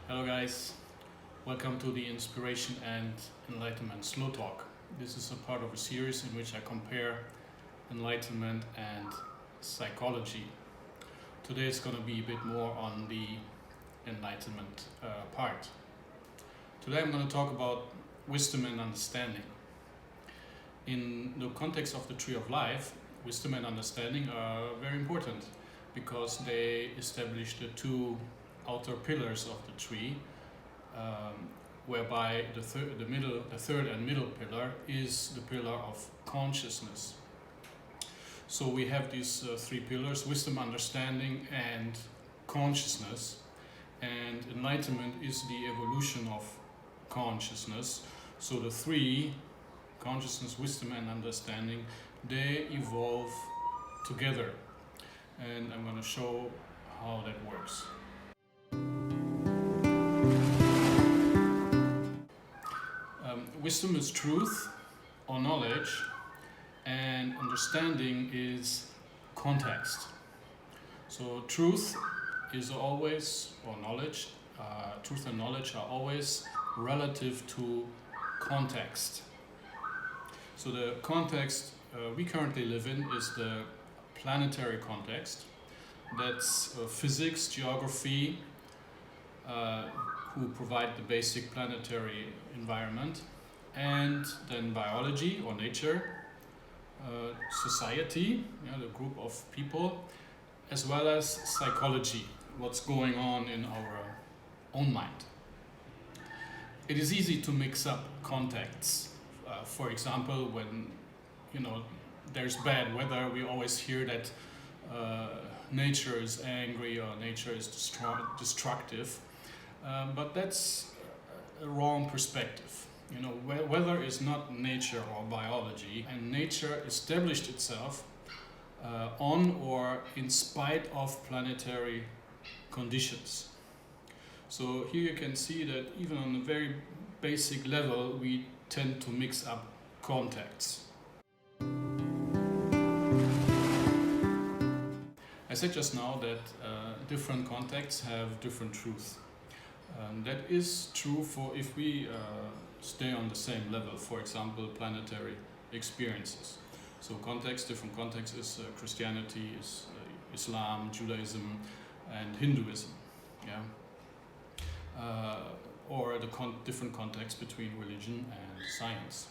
Hello guys, welcome to the Inspiration and Enlightenment Slow Talk. This is a part of a series in which I compare enlightenment and psychology. Today it's going to be a bit more on the enlightenment part. Today I'm going to talk about wisdom and understanding. In the context of the Tree of Life, wisdom and understanding are very important because they establish the two outer pillars of the tree, whereby the third and middle pillar is the pillar of consciousness. So we have these three pillars: wisdom, understanding, and consciousness. And enlightenment is the evolution of consciousness. So the three, consciousness, wisdom, and understanding, they evolve together. And I'm going to show how that works. Wisdom is truth or knowledge, and understanding is context. So truth is always, or knowledge, truth and knowledge are always relative to context. So the context we currently live in is the planetary context. That's physics, geography, who provide the basic planetary environment, and then biology or nature, society, the group of people, as well as psychology, what's going on in our own mind. It is easy to mix up contexts. For example, when there's bad weather, we always hear that nature is angry or nature is destructive. But that's a wrong perspective. Weather is not nature or biology, and nature established itself on or in spite of planetary conditions. So here you can see that even on a very basic level, we tend to mix up contexts. I said just now that different contexts have different truth. That is true for if we stay on the same level, for example, planetary experiences. So different context is Christianity, is Islam, Judaism, and Hinduism. Or the different context between religion and science.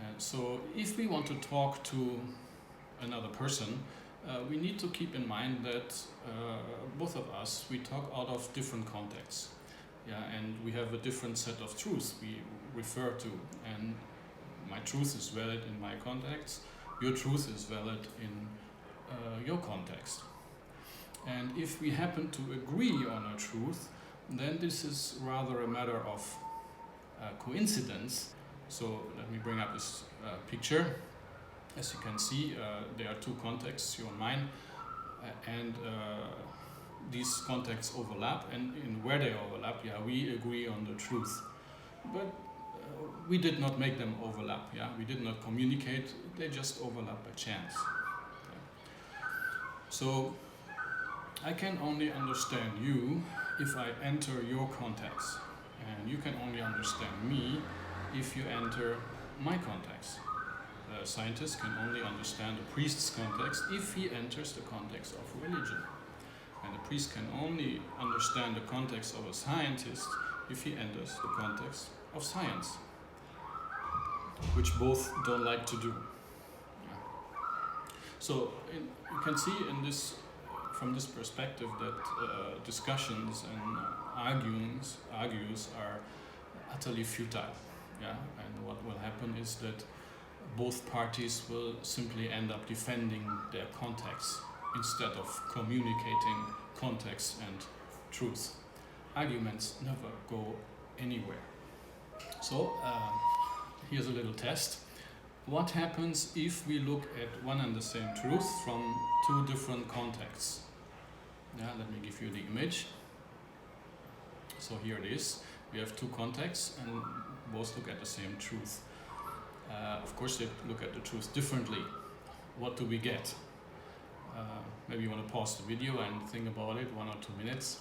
And so if we want to talk to another person, we need to keep in mind that both of us, we talk out of different contexts. And we have a different set of truths we refer to. And my truth is valid in my context, your truth is valid in your context. And if we happen to agree on a truth, then this is rather a matter of coincidence. So let me bring up this picture. As you can see, there are two contexts, your and mine, and these contexts overlap, and in where they overlap, we agree on the truth. But we did not make them overlap, we did not communicate, they just overlap by chance. So I can only understand you if I enter your context, and you can only understand me if you enter my context. A scientist can only understand a priest's context if he enters the context of religion. And a priest can only understand the context of a scientist if he enters the context of science, which both don't like to do. So you can see from this perspective that discussions and argues are utterly futile. And what will happen is that both parties will simply end up defending their context instead of communicating context and truth. Arguments never go anywhere. So here's a little test. What happens if we look at one and the same truth from two different contexts? Let me give you the image. So here it is. We have two contexts and both look at the same truth. Of course, they look at the truth differently. What do we get? Maybe you want to pause the video and think about it 1 or 2 minutes.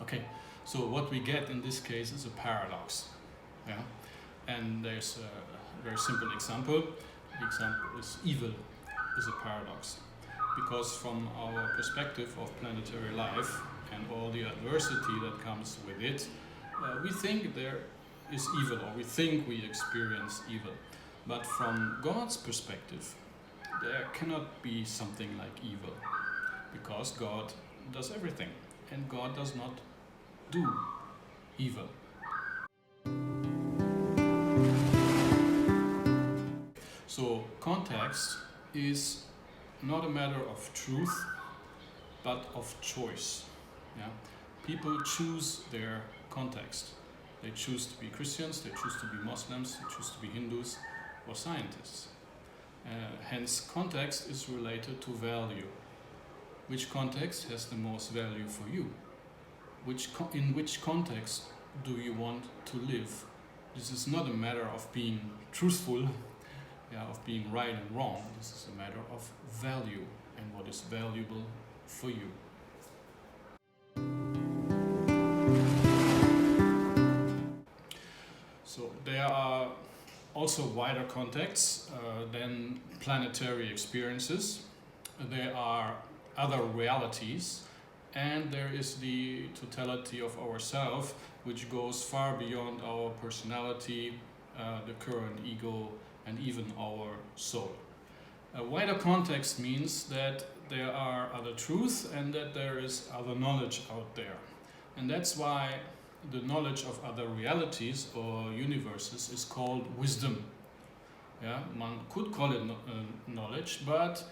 Okay, so what we get in this case is a paradox. Yeah, and there's a very simple example. The example is evil is a paradox, because from our perspective of planetary life and all the adversity that comes with it, we think there is evil, or we think we experience evil. But from God's perspective, there cannot be something like evil, because God does everything, and God does not do evil. So context is not a matter of truth, but of choice. Yeah? People choose their context. They choose to be Christians, they choose to be Muslims, they choose to be Hindus or scientists. Hence, context is related to value. Which context has the most value for you? In which context do you want to live? This is not a matter of being truthful, of being right and wrong. This is a matter of value and what is valuable for you. So there are also wider contexts than planetary experiences. There are other realities, and there is the totality of ourself, which goes far beyond our personality, the current ego, and even our soul. A wider context means that there are other truths and that there is other knowledge out there. And that's why the knowledge of other realities or universes is called wisdom. Yeah, one could call it knowledge, but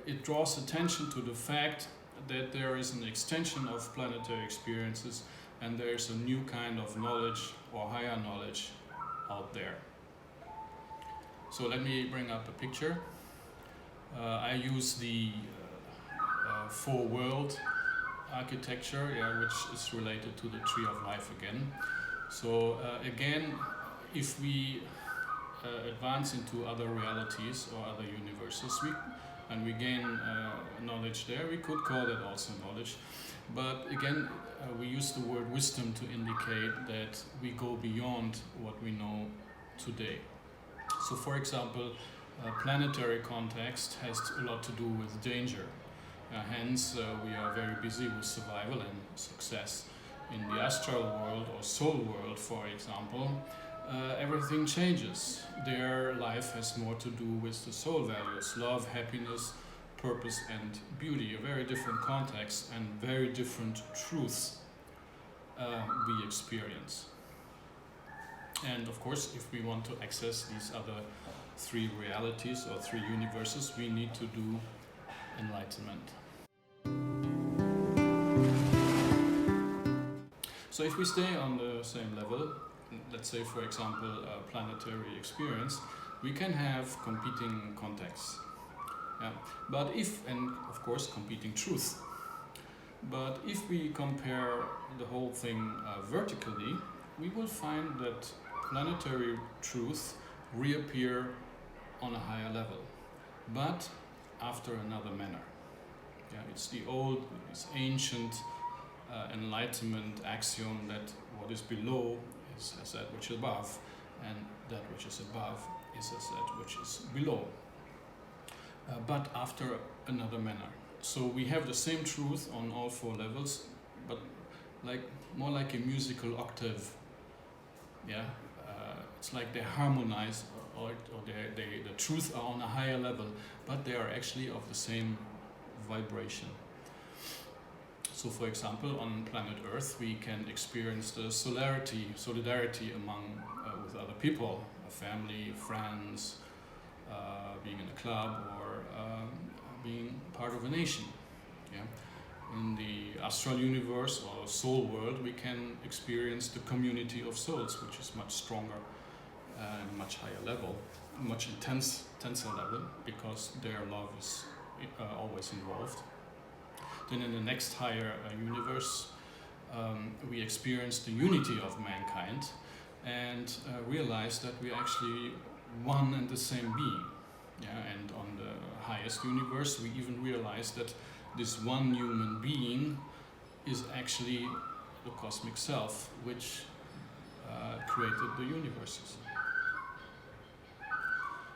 it draws attention to the fact that there is an extension of planetary experiences and there is a new kind of knowledge or higher knowledge out there. So let me bring up a picture. I use the four-world architecture, which is related to the tree of life again. So again, if we advance into other realities or other universes, and we gain knowledge there, we could call that also knowledge. But again, we use the word wisdom to indicate that we go beyond what we know today. So for example, planetary context has a lot to do with danger. Hence, we are very busy with survival and success. In the astral world or soul world, for example, everything changes. Their life has more to do with the soul values, love, happiness, purpose and beauty. A very different context and very different truths we experience. And of course, if we want to access these other three realities or three universes, we need to do enlightenment. So if we stay on the same level, let's say for example a planetary experience, we can have competing contexts. But and of course competing truth. But if we compare the whole thing vertically, we will find that planetary truths reappear on a higher level, but after another manner. It's the old, it's ancient enlightenment axiom that what is below is as that which is above, and that which is above is as that which is below, but after another manner. So we have the same truth on all four levels, but more like a musical octave. It's like they harmonize, or the truth are on a higher level, but they are actually of the same vibration. So for example, on planet Earth, we can experience the solidarity among with other people, a family, friends, being in a club, or being part of a nation. In the astral universe or soul world, we can experience the community of souls, which is much stronger and much higher level, much intenser level, because their love is always involved. Then in the next higher universe, we experience the unity of mankind and realize that we are actually one and the same being. And on the highest universe, we even realize that this one human being is actually the cosmic self, which created the universes.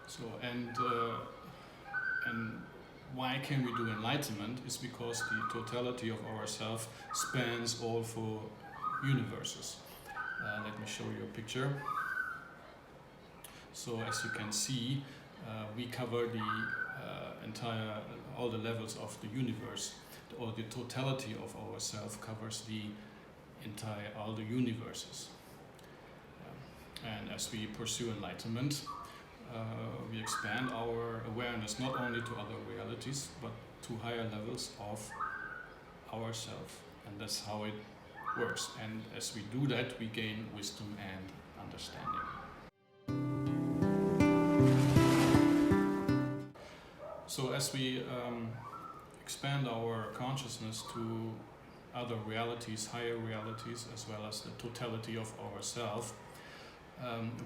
So, and why can we do enlightenment is because the totality of ourself spans all four universes. Let me show you a picture. So as you can see, we cover the all the levels of the universe, or the totality of ourself covers all the universes. And as we pursue enlightenment, we expand our awareness not only to other realities, but to higher levels of ourself. And that's how it works. And as we do that, we gain wisdom and understanding. So as we expand our consciousness to other realities, higher realities, as well as the totality of ourself,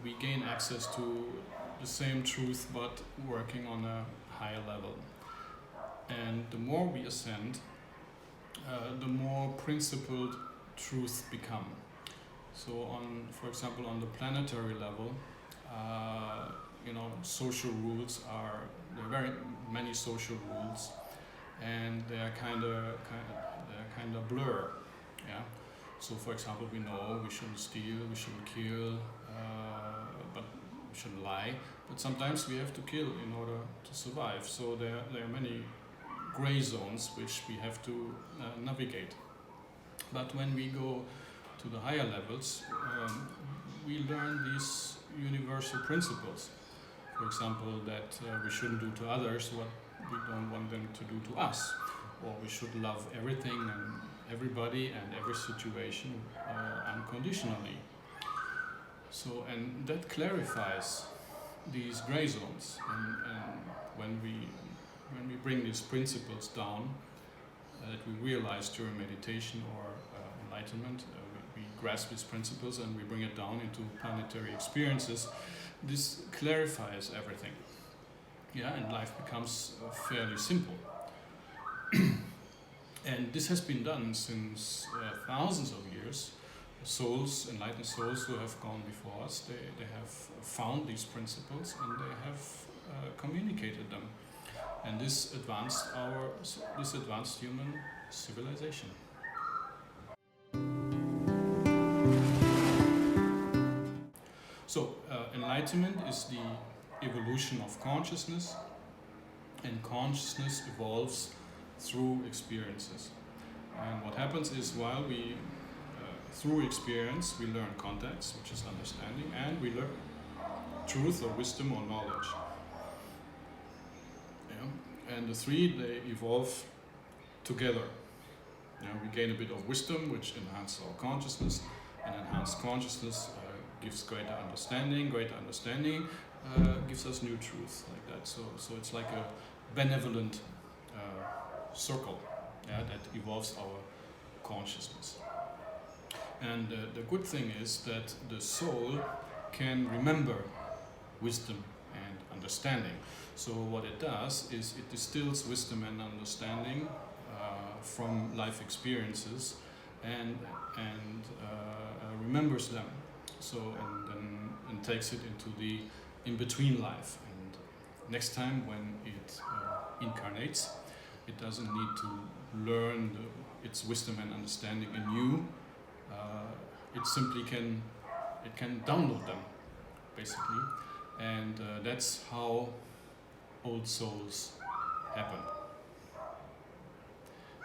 we gain access to the same truth, but working on a higher level. And the more we ascend, the more principled truths become. So for example, on the planetary level, social rules there are very many social rules, and they are kind of blur. Yeah. So for example, we know we shouldn't steal, we shouldn't kill, but we shouldn't lie. But sometimes we have to kill in order to survive. So there are many gray zones which we have to navigate. But when we go to the higher levels, we learn these universal principles. For example, that we shouldn't do to others what we don't want them to do to us, or we should love everything and everybody and every situation unconditionally. So, and that clarifies these gray zones. And when we bring these principles down, that we realize during meditation or enlightenment, we grasp these principles and we bring it down into planetary experiences. This clarifies everything. Yeah, and life becomes fairly simple. And this has been done since thousands of years. Souls, enlightened souls who have gone before us, they have found these principles and they have communicated them. And this advanced human civilization. So, enlightenment is the evolution of consciousness, and consciousness evolves through experiences. And what happens is, while through experience, we learn context, which is understanding, and we learn truth or wisdom or knowledge. Yeah? And the three, they evolve together. We gain a bit of wisdom, which enhances our consciousness, and enhanced consciousness gives greater understanding. Greater understanding gives us new truth, like that. So it's like a benevolent circle, that evolves our consciousness. And the good thing is that the soul can remember wisdom and understanding. So what it does is it distills wisdom and understanding from life experiences and remembers them. So and takes it into the in-between life. And next time when it incarnates, it doesn't need to learn its wisdom and understanding anew. It simply can download them, basically, and that's how old souls happen.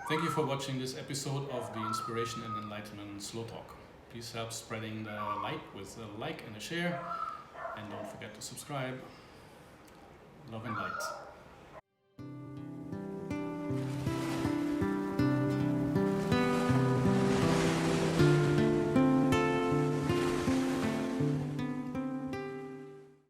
Thank you for watching this episode of the Inspiration and Enlightenment Slow Talk. Please help spreading the light with a like and a share, and don't forget to subscribe. Love and light.